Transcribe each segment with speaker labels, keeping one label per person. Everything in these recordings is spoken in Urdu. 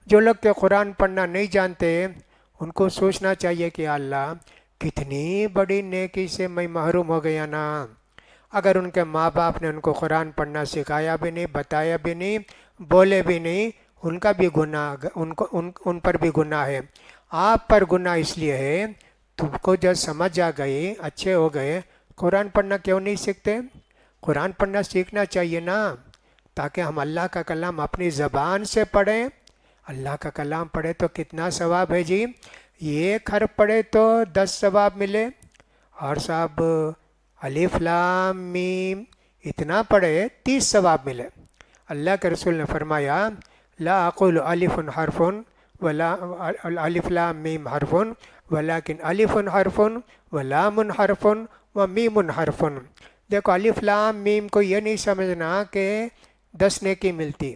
Speaker 1: جو لوگ کہ قرآن پڑھنا نہیں جانتے ان کو سوچنا چاہیے کہ اللہ کتنی بڑی نیکی سے میں محروم ہو گیا نا۔ اگر ان کے ماں باپ نے ان کو قرآن پڑھنا سکھایا بھی نہیں، بتایا بھی نہیں، بولے بھی نہیں، ان کا بھی گناہ، ان پر بھی گناہ ہے۔ آپ پر گناہ اس لیے ہے، تم کو جب سمجھ آ گئی، اچھے ہو گئے، قرآن پڑھنا کیوں نہیں سیکھتے؟ قرآن پڑھنا سیکھنا چاہیے نا، تاکہ ہم اللہ کا کلام اپنی زبان سے پڑھیں۔ اللہ کا کلام پڑھے تو کتنا ثواب ہے جی؟ ایک حرف پڑھے تو 10 ثواب ملے، اور صاحب الف لام میم اتنا پڑھے 30 ثواب ملے۔ اللہ کے رسول نے فرمایا لا اقول الف حرف ولا الف لام میم حرف ولکن الف حرف ولام حرف ومیم حرف۔ دیکھو الف لام میم کو یہ نہیں سمجھنا کہ 10 نیکی ملتی،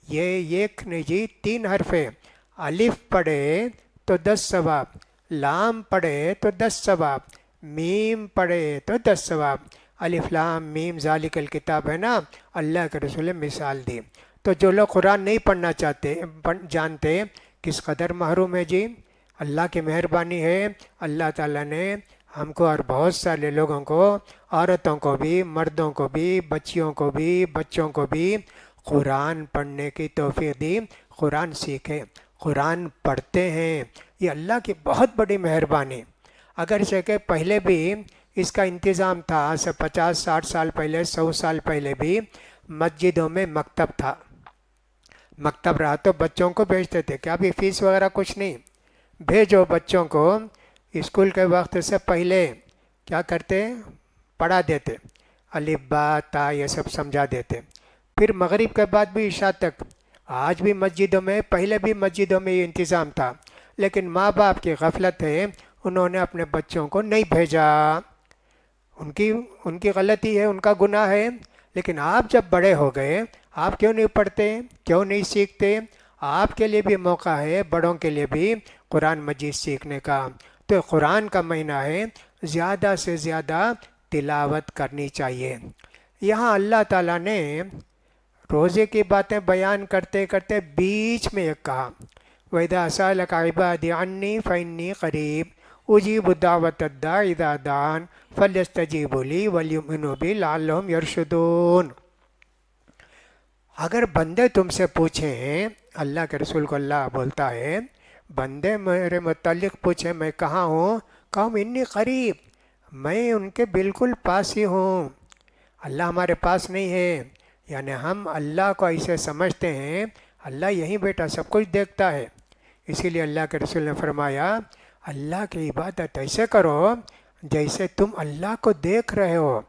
Speaker 1: یہ ایک نہیں جی، 3 حرف ہے۔ الف پڑھے تو 10 ثواب، لام پڑھے تو 10 ثواب، میم پڑھے تو 10 ثواب۔ الف لام میم ذالک الکتاب ہے نا، اللہ کے رسول نے مثال دی۔ تو جو لوگ قرآن نہیں پڑھنا چاہتے جانتے کس قدر محروم ہے جی۔ اللہ کی مہربانی ہے، اللہ تعالیٰ نے ہم کو اور بہت سارے لوگوں کو، عورتوں کو بھی، مردوں کو بھی، بچیوں کو بھی، بچوں کو بھی قرآن پڑھنے کی توفیق دی۔ قرآن سیکھیں، قرآن پڑھتے ہیں، یہ اللہ کی بہت بڑی مہربانی۔ اگرچہ کہ پہلے بھی اس کا انتظام تھا، آج سے 50 60 سال پہلے، 100 سال پہلے بھی مسجدوں میں مکتب تھا۔ مکتب رہا تو بچوں کو بھیجتے تھے، کیا بھی فیس وغیرہ کچھ نہیں، بھیجو بچوں کو۔ اسکول کے وقت سے پہلے کیا کرتے؟ پڑھا دیتے، الف با تا یہ سب سمجھا دیتے۔ پھر مغرب کے بعد بھی عشاء تک، آج بھی مسجدوں میں، پہلے بھی مسجدوں میں یہ انتظام تھا، لیکن ماں باپ کی غفلت ہے، انہوں نے اپنے بچوں کو نہیں بھیجا۔ ان کی غلطی ہے، ان کا گناہ ہے۔ لیکن آپ جب بڑے ہو گئے، آپ کیوں نہیں پڑھتے؟ کیوں نہیں سیکھتے؟ آپ کے لیے بھی موقع ہے، بڑوں کے لیے بھی قرآن مجید سیکھنے کا۔ تو قرآن کا مہینہ ہے، زیادہ سے زیادہ تلاوت کرنی چاہیے۔ یہاں اللہ تعالیٰ نے روزے کی باتیں بیان کرتے کرتے بیچ میں ایک کہا وَإِذَا سَأَلَكَ عِبَادِي عَنِّي فَإِنِّي قَرِيبٌ اجیب دعوت الداع اذا دعان فلیستجیبوا لی ولیؤمنوا بی لعلہم یرشدون۔ اگر بندے تم سے پوچھیں، اللہ کے رسول کو اللہ بولتا ہے، بندے میرے متعلق پوچھیں میں کہاں ہوں، کہوں انی قریب، میں ان کے بالکل پاس ہی ہوں۔ اللہ ہمارے پاس نہیں ہے، یعنی ہم اللہ کو ایسے سمجھتے ہیں اللہ یہیں بیٹا سب کچھ دیکھتا ہے۔ اسی لیے اللہ کے رسول نے فرمایا اللہ کی عبادت ایسے کرو جیسے تم اللہ کو دیکھ رہے ہو۔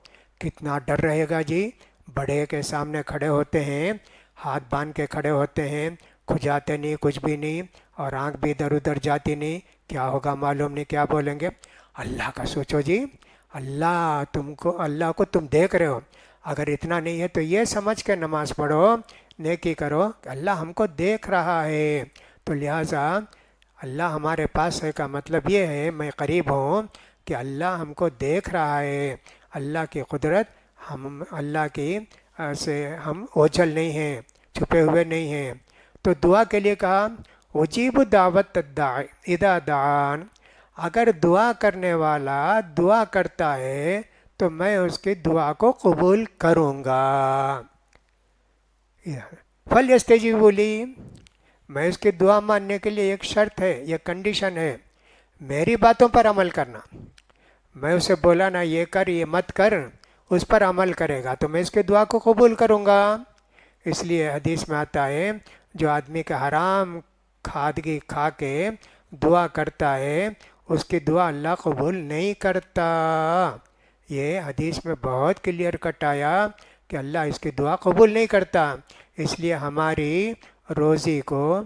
Speaker 1: کتنا ڈر رہے گا جی، بڑے کے سامنے کھڑے ہوتے ہیں، ہاتھ باندھ کے کھڑے ہوتے ہیں، کھجاتے نہیں، کچھ بھی نہیں، اور آنکھ بھی ادھر ادھر جاتی نہیں، کیا ہوگا معلوم نہیں، کیا بولیں گے۔ اللہ کا سوچو جی، اللہ کو تم دیکھ رہے ہو۔ اگر اتنا نہیں ہے تو یہ سمجھ کے نماز پڑھو، نیکی کرو کہ اللہ ہم کو دیکھ رہا ہے۔ تو لہٰذا اللہ ہمارے پاس ہے کا مطلب یہ ہے، میں قریب ہوں کہ اللہ ہم کو دیکھ رہا ہے۔ اللہ کی قدرت، ہم اللہ کی سے ہم اوجھل نہیں ہیں، چھپے ہوئے نہیں ہیں۔ تو دعا کے لیے کہا اجیب دعوت الداع اذا دعان، اگر دعا کرنے والا دعا کرتا ہے تو میں اس کی دعا کو قبول کروں گا۔ فلیستجیبوا لی، میں اس کی دعا ماننے کے لیے ایک شرط ہے، یہ کنڈیشن ہے، میری باتوں پر عمل کرنا۔ میں اسے بولا نا یہ کر یہ مت کر، اس پر عمل کرے گا تو میں اس کی دعا کو قبول کروں گا۔ اس لیے حدیث میں آتا ہے جو آدمی کا حرام کھادگی کھا کے دعا کرتا ہے اس کی دعا اللہ قبول نہیں کرتا۔ یہ حدیث میں بہت کلیئر کٹ آیا کہ اللہ اس کی دعا قبول نہیں کرتا۔ اس لیے ہماری روزی کو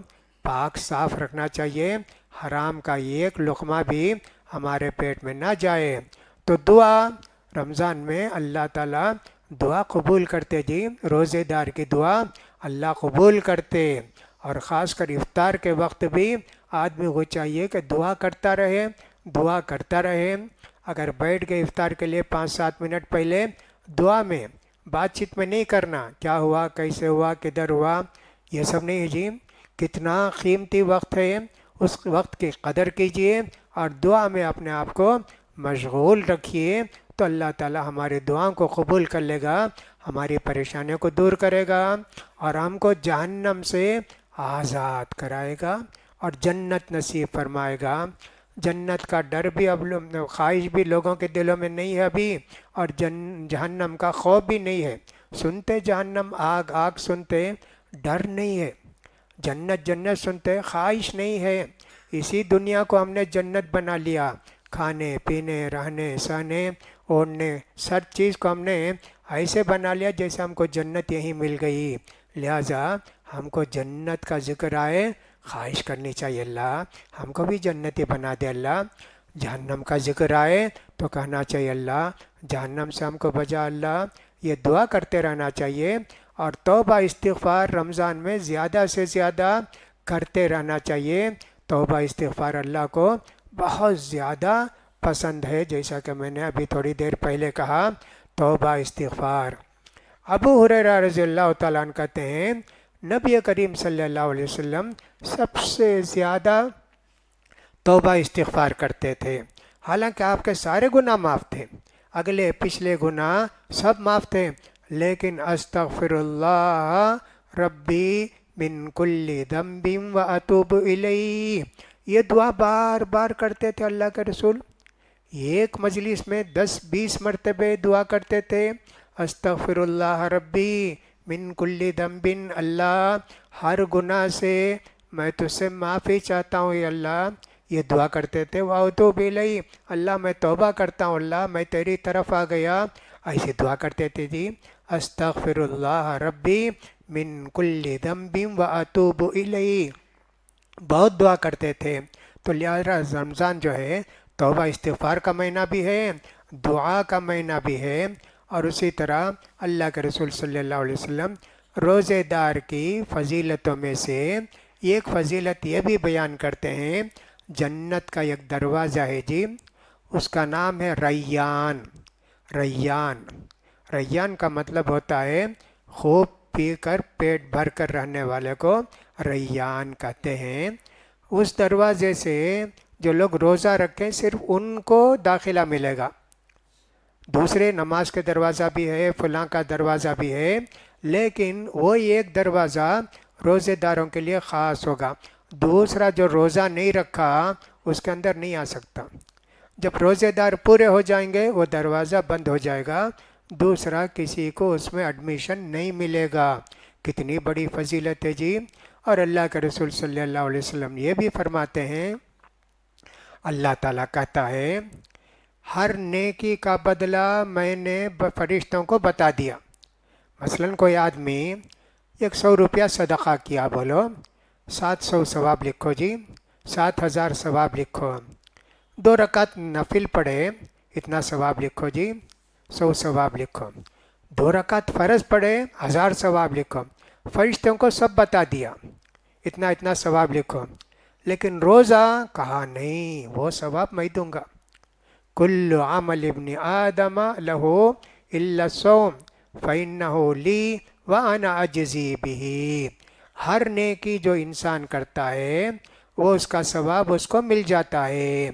Speaker 1: پاک صاف رکھنا چاہیے، حرام کا ایک لقمہ بھی ہمارے پیٹ میں نہ جائے۔ تو دعا رمضان میں اللہ تعالیٰ دعا قبول کرتے جی، روزے دار کی دعا اللہ قبول کرتے۔ اور خاص کر افطار کے وقت بھی آدمی کو چاہیے کہ دعا کرتا رہے، دعا کرتا رہے۔ اگر بیٹھ گئے افطار کے لیے 5 7 منٹ پہلے، دعا میں بات چیت میں نہیں کرنا، کیا ہوا، کیسے ہوا، کدھر ہوا، یہ سب نہیں ہے جی۔ کتنا قیمتی وقت ہے، اس وقت کی قدر کیجئے اور دعا میں اپنے آپ کو مشغول رکھیے، تو اللہ تعالی ہماری دعاؤں کو قبول کر لے گا، ہماری پریشانیوں کو دور کرے گا اور ہم کو جہنم سے آزاد کرائے گا اور جنت نصیب فرمائے گا۔ جنت کا ڈر بھی اب خواہش بھی لوگوں کے دلوں میں نہیں ہے ابھی، اور جہنم کا خوف بھی نہیں ہے۔ سنتے جہنم آگ آگ سنتے، ڈر نہیں ہے۔ جنت جنت سنتے، خواہش نہیں ہے۔ اسی دنیا کو ہم نے جنت بنا لیا، کھانے پینے رہنے سہنے اوڑھنے سب چیز کو ہم نے ایسے بنا لیا جیسے ہم کو جنت یہیں مل گئی۔ لہٰذا ہم کو جنت کا ذکر آئے خواہش کرنی چاہیے، اللہ ہم کو بھی جنتی بنا دے، اللہ۔ جہنم کا ذکر آئے تو کہنا چاہیے، اللہ جہنم سے ہم کو بچا، اللہ۔ یہ دعا کرتے رہنا چاہیے اور توبہ استغفار رمضان میں زیادہ سے زیادہ کرتے رہنا چاہیے۔ توبہ استغفار اللہ کو بہت زیادہ پسند ہے، جیسا کہ میں نے ابھی تھوڑی دیر پہلے کہا، توبہ استغفار۔ ابو ہریرہ رضی اللہ تعالیٰ عنہ کہتے ہیں نبی کریم صلی اللہ علیہ وسلم سب سے زیادہ توبہ استغفار کرتے تھے، حالانکہ آپ کے سارے گناہ معاف تھے، اگلے پچھلے گناہ سب معاف تھے، لیکن استغفر اللہ ربی من کل ذنب و اتوب الیہ، یہ دعا بار بار کرتے تھے اللہ کے رسول۔ ایک مجلس میں 10-20 مرتبہ دعا کرتے تھے، استغفر اللہ ربی من کل ذنب، اللہ ہر گناہ سے میں تجھ سے معافی چاہتا ہوں یا اللہ، یہ دعا کرتے تھے۔ وَأَتُوبُ إِلَيْهِ، اللہ میں توبہ کرتا ہوں، اللہ میں تیری طرف آ گیا، ایسے دعا کرتے تھے جی۔ استغفر اللہ ربی من کل ذنب وَأَتُوبُ إِلَيْهِ، بہت دعا کرتے تھے۔ تو لہٰذا رمضان جو ہے توبہ استغفار کا مہینہ بھی ہے، دعا کا مہینہ بھی ہے، اور اسی طرح اللہ کے رسول صلی اللہ علیہ وسلم روزے دار کی فضیلتوں میں سے ایک فضیلت یہ بھی بیان کرتے ہیں، جنت کا ایک دروازہ ہے جی، اس کا نام ہے ریان۔ ریان، ریان کا مطلب ہوتا ہے خوب پی کر پیٹ بھر کر رہنے والے کو ریان کہتے ہیں۔ اس دروازے سے جو لوگ روزہ رکھیں صرف ان کو داخلہ ملے گا، دوسرے نماز کے دروازہ بھی ہے، فلاں کا دروازہ بھی ہے، لیکن وہ ایک دروازہ روزے داروں کے لیے خاص ہوگا، دوسرا جو روزہ نہیں رکھا اس کے اندر نہیں آ سکتا۔ جب روزے دار پورے ہو جائیں گے وہ دروازہ بند ہو جائے گا، دوسرا کسی کو اس میں ایڈمیشن نہیں ملے گا۔ کتنی بڑی فضیلت ہے جی۔ اور اللہ کے رسول صلی اللہ علیہ وسلم یہ بھی فرماتے ہیں، اللہ تعالیٰ کہتا ہے ہر نیکی کا بدلہ میں نے فرشتوں کو بتا دیا۔ مثلاً کوئی آدمی 100 روپیہ صدقہ کیا، بولو 700 ثواب لکھو جی، 7000 ثواب لکھو۔ 2 رکعت نفل پڑھے، اتنا ثواب لکھو جی، 100 ثواب لکھو۔ 2 رکعت فرض پڑھے، 1000 ثواب لکھو۔ فرشتوں کو سب بتا دیا، اتنا اتنا ثواب لکھو۔ لیکن روزہ کہا نہیں، وہ ثواب میں دوں گا۔ کل عمل ابن آدم لہ الا الصوم فإنہ لی وأنا اجزی بہ، ہر نیکی جو انسان کرتا ہے وہ اس کا ثواب اس کو مل جاتا ہے،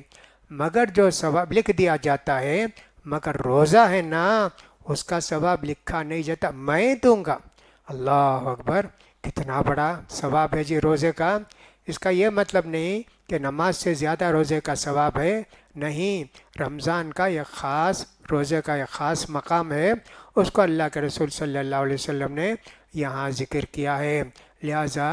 Speaker 1: مگر جو ثواب لکھ دیا جاتا ہے، مگر روزہ ہے نا اس کا ثواب لکھا نہیں جاتا، میں دوں گا۔ اللہ اکبر، کتنا بڑا ثواب ہے جی روزے کا۔ اس کا یہ مطلب نہیں کہ نماز سے زیادہ روزے کا ثواب ہے، نہیں، رمضان کا یہ خاص روزے کا ایک خاص مقام ہے، اس کو اللہ کے رسول صلی اللہ علیہ وسلم نے یہاں ذکر کیا ہے۔ لہٰذا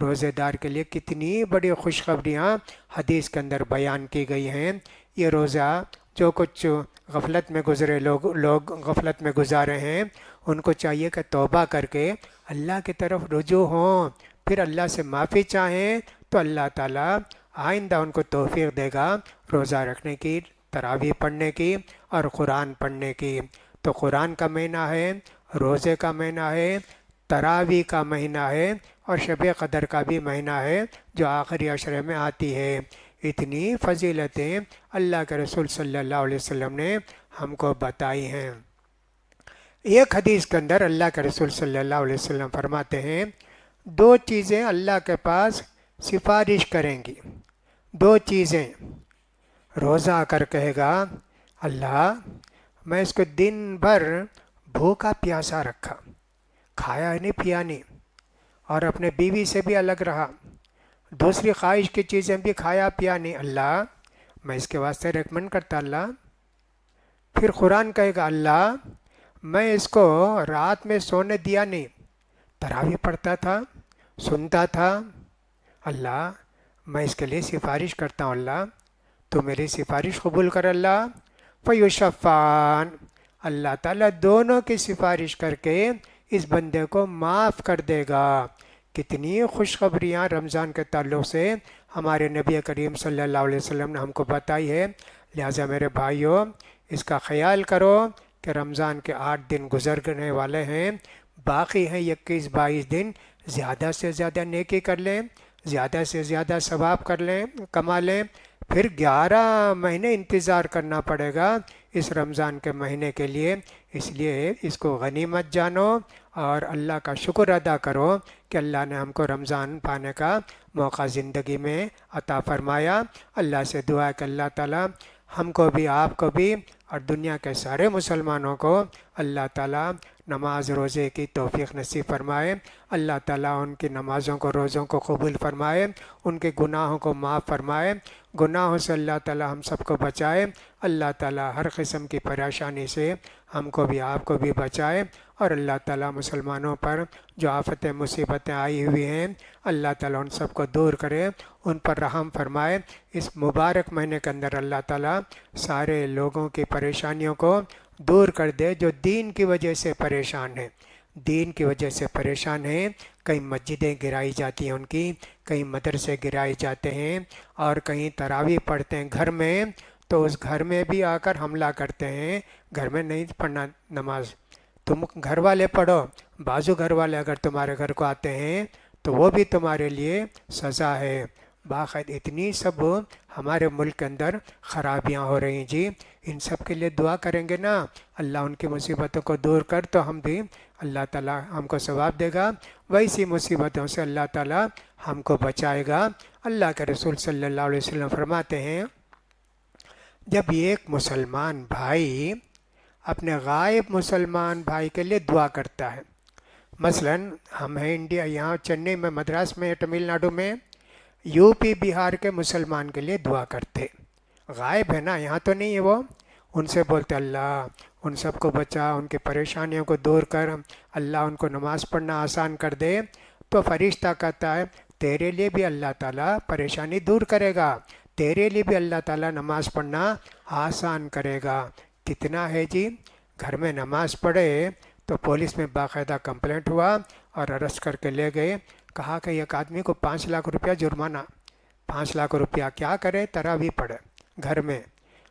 Speaker 1: روزے دار کے لیے کتنی بڑی خوشخبریاں حدیث کے اندر بیان کی گئی ہیں۔ یہ روزہ جو کچھ غفلت میں گزرے لوگ غفلت میں گزارے ہیں، ان کو چاہیے کہ توبہ کر کے اللہ کی طرف رجوع ہوں، پھر اللہ سے معافی چاہیں، تو اللہ تعالیٰ آئندہ ان کو توفیق دے گا روزہ رکھنے کی، تراویح پڑھنے کی اور قرآن پڑھنے کی۔ تو قرآن کا مہینہ ہے، روزے کا مہینہ ہے، تراویح کا مہینہ ہے، اور شب قدر کا بھی مہینہ ہے جو آخری عشرے میں آتی ہے۔ اتنی فضیلتیں اللہ کے رسول صلی اللہ علیہ وسلم نے ہم کو بتائی ہیں۔ ایک حدیث کے اندر اللہ کے رسول صلی اللہ علیہ وسلم فرماتے ہیں، دو چیزیں اللہ کے پاس سفارش کریں گی، دو چیزیں۔ روزہ آ کر کہے گا اللہ میں اس کو دن بھر بھوکا پیاسا رکھا، کھایا نہیں پیا نہیں، اور اپنے بیوی سے بھی الگ رہا، دوسری خواہش کی چیزیں بھی کھایا پیا نہیں، اللہ میں اس کے واسطے ریکمنڈ کرتا اللہ۔ پھر قرآن کہے گا اللہ میں اس کو رات میں سونے دیا نہیں، تراویح پڑھتا تھا، سنتا تھا، اللہ میں اس کے لیے سفارش کرتا ہوں اللہ تو میری سفارش قبول کر اللہ۔ فیشفان، اللہ تعالیٰ دونوں کی سفارش کر کے اس بندے کو معاف کر دے گا۔ کتنی خوشخبریاں رمضان کے تعلق سے ہمارے نبی کریم صلی اللہ علیہ وسلم نے ہم کو بتائی ہے، لہٰذا میرے بھائیوں اس کا خیال کرو کہ رمضان کے 8 دن گزرنے والے ہیں، باقی ہیں 21-22 دن، زیادہ سے زیادہ نیکی کر لیں، زیادہ سے زیادہ ثواب کر لیں، کما لیں، پھر 11 مہینے انتظار کرنا پڑے گا اس رمضان کے مہینے کے لیے، اس لیے اس کو غنیمت جانو اور اللہ کا شکر ادا کرو کہ اللہ نے ہم کو رمضان پانے کا موقع زندگی میں عطا فرمایا۔ اللہ سے دعا ہے کہ اللہ تعالیٰ ہم کو بھی، آپ کو بھی، اور دنیا کے سارے مسلمانوں کو اللہ تعالیٰ نماز روزے کی توفیق نصیب فرمائے، اللہ تعالیٰ ان کی نمازوں کو روزوں کو قبول فرمائے، ان کے گناہوں کو معاف فرمائے، گناہوں سے اللہ تعالیٰ ہم سب کو بچائے، اللہ تعالیٰ ہر قسم کی پریشانی سے ہم کو بھی آپ کو بھی بچائے، اور اللہ تعالیٰ مسلمانوں پر جو آفتیں مصیبتیں آئی ہوئی ہیں اللہ تعالیٰ ان سب کو دور کرے، ان پر رحم فرمائے۔ اس مبارک مہینے کے اندر اللہ تعالیٰ سارے لوگوں کی پریشانیوں کو دور کر دے جو دین کی وجہ سے پریشان ہیں، دین کی وجہ سے پریشان ہیں، کہیں مسجدیں گرائی جاتی ہیں ان کی، کہیں مدرسے گرائے جاتے ہیں، اور کہیں تراویح پڑھتے ہیں گھر میں تو اس گھر میں بھی آ کر حملہ کرتے ہیں، گھر میں نہیں پڑھنا نماز، تم گھر والے پڑھو، بعضو گھر والے اگر تمہارے گھر کو آتے ہیں تو وہ بھی تمہارے لیے سزا ہے۔ باقاعدہ اتنی سب ہمارے ملک کے اندر خرابیاں ہو رہی ہیں جی، ان سب کے لیے دعا کریں گے نا اللہ ان کی مصیبتوں کو دور کر تو ہم بھی اللہ تعالیٰ ہم کو ثواب دے گا، ویسی مصیبتوں سے اللہ تعالیٰ ہم کو بچائے گا۔ اللہ کے رسول صلی اللہ علیہ وسلم فرماتے ہیں جب ایک مسلمان بھائی اپنے غائب مسلمان بھائی کے لیے دعا کرتا ہے، مثلا ہم ہیں انڈیا، یہاں چنئی میں، مدراس میں، تمل ناڈو میں، یو پی بہار کے مسلمان کے لیے دعا کرتے، غائب ہے نا، یہاں تو نہیں ہے وہ، ان سے بولتے اللہ ان سب کو بچا، ان کی پریشانیوں کو دور کر، اللہ ان کو نماز پڑھنا آسان کر دے، تو فرشتہ کہتا ہے تیرے لیے بھی اللہ تعالیٰ پریشانی دور کرے گا، تیرے لیے بھی اللہ تعالیٰ نماز پڑھنا آسان کرے گا۔ کتنا ہے جی، گھر میں نماز پڑھے تو پولیس میں باقاعدہ کمپلینٹ ہوا اور اریسٹ کر کے لے گئے، کہا کہ ایک آدمی کو 5 لاکھ روپیہ جرمانہ، 5 لاکھ روپیہ کیا کرے، تراویح پڑھے گھر میں۔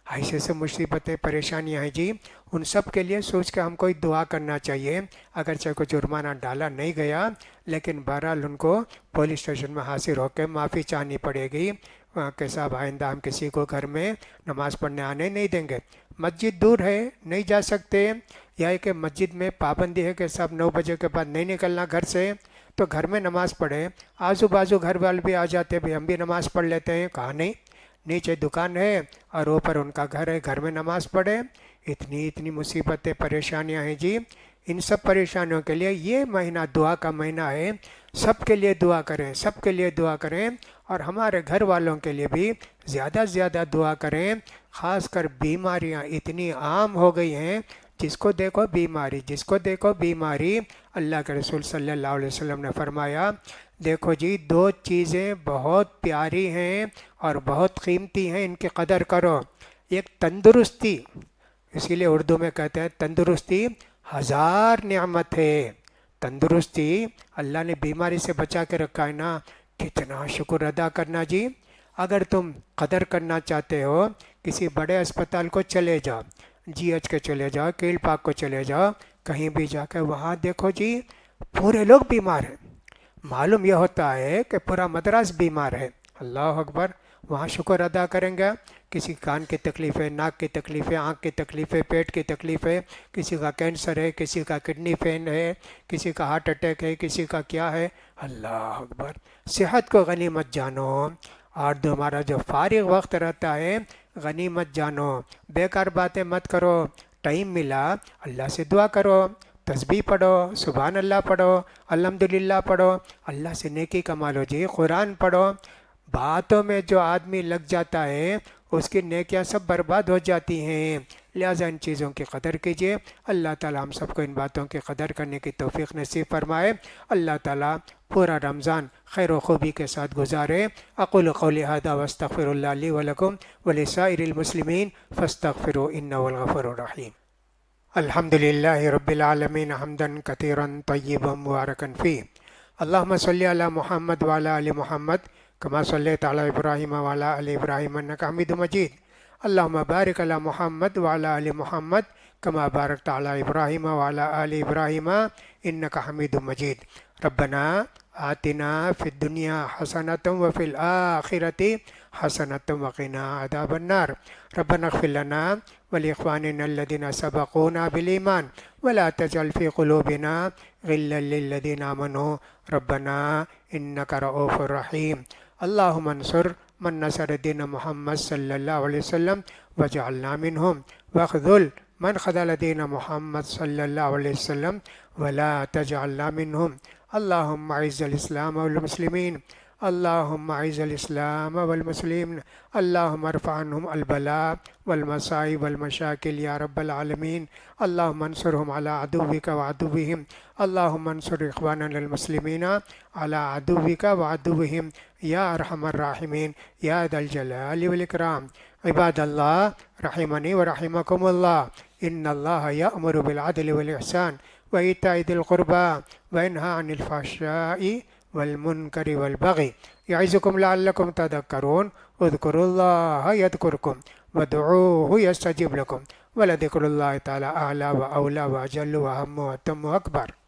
Speaker 1: ایسے سے مصیبتیں پریشانیاں ہیں جی، ان سب کے لیے سوچ کے ہم کو دعا کرنا چاہیے، اگرچہ کوئی جرمانہ ڈالا نہیں گیا لیکن بہرحال ان کو پولیس اسٹیشن میں حاضر ہو کے معافی چاہنی پڑے گی کہ صاحب آئندہ ہم کسی کو گھر میں نماز پڑھنے آنے نہیں دیں گے۔ مسجد دور ہے نہیں جا سکتے، یا ہے کہ مسجد میں پابندی ہے کہ صاحب 9 بجے کے بعد نہیں نکلنا گھر سے، تو گھر میں نماز پڑھیں، آزو بازو گھر والے بھی آ جاتے بھی ہم بھی نماز پڑھ لیتے ہیں، کہا نہیں، نیچے دکان ہے اور اوپر ان کا گھر ہے، گھر میں نماز پڑھے۔ اتنی مصیبتیں پریشانیاں ہیں جی، ان سب پریشانیوں کے لیے یہ مہینہ دعا کا مہینہ ہے، سب کے لیے دعا کریں، سب کے لیے دعا کریں، اور ہمارے گھر والوں کے لیے بھی زیادہ سے زیادہ دعا کریں، خاص کر بیماریاں اتنی عام ہو گئی ہیں، جس کو دیکھو بیماری، جس کو دیکھو بیماری۔ اللہ کے رسول صلی اللہ علیہ وسلم نے فرمایا دیکھو جی 2 چیزیں بہت پیاری ہیں اور بہت قیمتی ہیں، ان کی قدر کرو، ایک تندرستی، اسی لیے اردو میں کہتے ہیں تندرستی 1000 نعمت ہے، تندرستی اللہ نے بیماری سے بچا کے رکھا ہے نا، کتنا شکر ادا کرنا جی۔ اگر تم قدر کرنا چاہتے ہو کسی بڑے اسپتال کو چلے جاؤ، جی ایچ کے چلے جاؤ، کیل پاک کو چلے جاؤ، کہیں بھی جا کے وہاں دیکھو جی پورے لوگ بیمار ہیں، معلوم یہ ہوتا ہے کہ پورا مدراس بیمار ہے، اللہ اکبر. وہاں شکر ادا کریں گے. کسی کان کی تکلیف ہے، ناک کی تکلیف ہے، آنکھ کی تکلیف ہے، پیٹ کی تکلیف ہے، کسی کا کینسر ہے، کسی کا کڈنی پین ہے، کسی کا ہارٹ اٹیک ہے، کسی کا کیا ہے. اللہ اکبر. صحت کو غنیمت جانو، اور تمہارا جو فارغ وقت رہتا ہے غنیمت جانو. بیکار باتیں مت کرو. ٹائم ملا اللہ سے دعا کرو، تسبیح پڑھو، سبحان اللہ پڑھو، الحمدللہ پڑھو، اللہ سے نیکی کما لو جی. قرآن پڑھو. باتوں میں جو آدمی لگ جاتا ہے اس کی نیکیاں سب برباد ہو جاتی ہیں. لہٰذا ان چیزوں کی قدر کیجیے. اللہ تعالی ہم سب کو ان باتوں کی قدر کرنے کی توفیق نصیب فرمائے. اللہ تعالی پورا رمضان خیر و خوبی کے ساتھ گزارے. اقول قولی ھذا واستغفر اللہ لی ولکم ولسائر المسلمین فاستغفروا انہ هو الغفور الرحیم. الحمد للہ رب العالمین حمدا کثیرا طیبا مبارکا فیہ. اللہم صلی علی محمد وعلی آل محمد کما صلیت علی ابراہیم وعلی آل ابراہیم انک حمید مجید. اللہم بارک علی محمد وعلی آل محمد کما بارکت علی ابراہیم وعلی آل ابراہیم انک حمید مجید. ربنا آتنا فی الدنیا حسنۃ وفی الآخرۃ حسنۃ وقنا عذاب النار. ربنا اغفر لنا ولاخواننا الذین سبقونا بالایمان ولا تجعل فی قلوبنا غلا للذین آمنوا ربنا انک رؤوف رحیم. اللہم انصر من نصر دین محمد صلی اللہ علیہ وسلم وجعلنا منہم، واخذل من خذل دین محمد صلی اللہ علیہ وسلم ولا تجعلنا منہم. اللہم اعز الاسلام والمسلمین، اللہم اعز الاسلام والمسلمین، اللہم ارفع عنہم البلاء والمصائب والمشاکل یا رب العالمین. اللہم انصرہم علی عدوک وعدوہم، اللہم انصر اخواننا المسلمین علی عدوک وعدوہم یا ارحم الراحمین یا ذا الجلال والاکرام. عباد اللہ رحمنی ورحمکم اللہ. ان اللہ یأمر بالعدل والاحسان وإیتاء ذی القربى وینہی عن الفحشاء والمنکر والبغی یعظکم لعلکم تذکرون. اذکروا اللہ یذکرکم وادعوہ یستجب لکم ولذکر اللہ تعالی اعلی و اولی و اجل و اہم و اتم و اکبر.